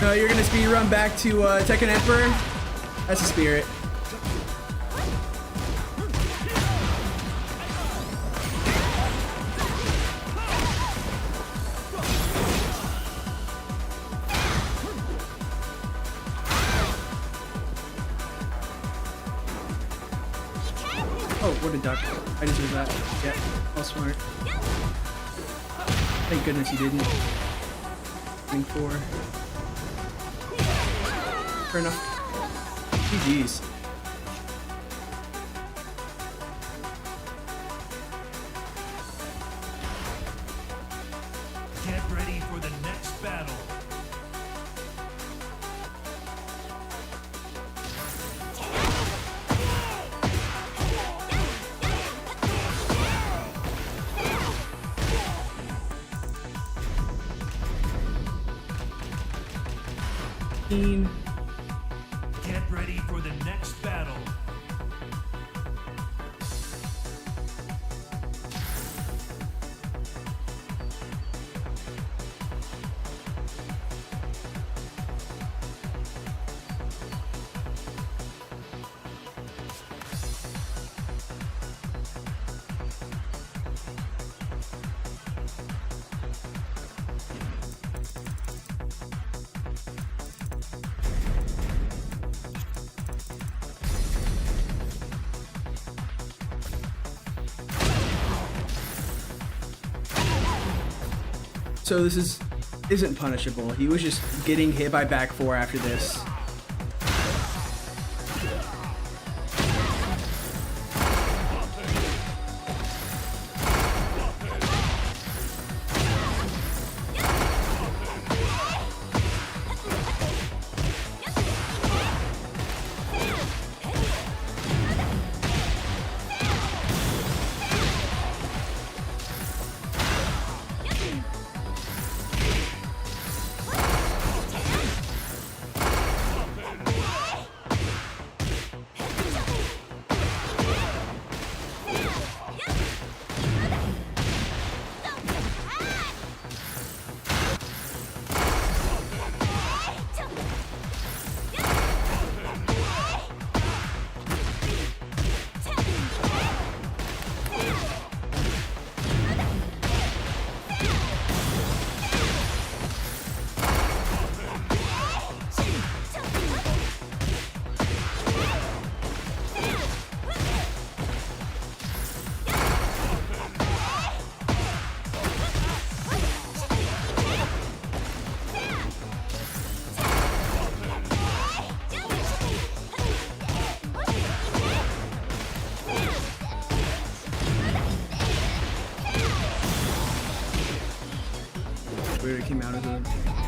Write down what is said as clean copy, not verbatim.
No, you're gonna speed run back to Tekken Emperor. That's the spirit. Oh, what a duck. I deserve that. Yeah, all smart. Thank goodness you didn't. Ring 4. Fair enough. GG's. Get ready for the next battle. Get ready for the next battle. So this isn't punishable. He was just getting hit by back 4 after this. Weird, it came out of the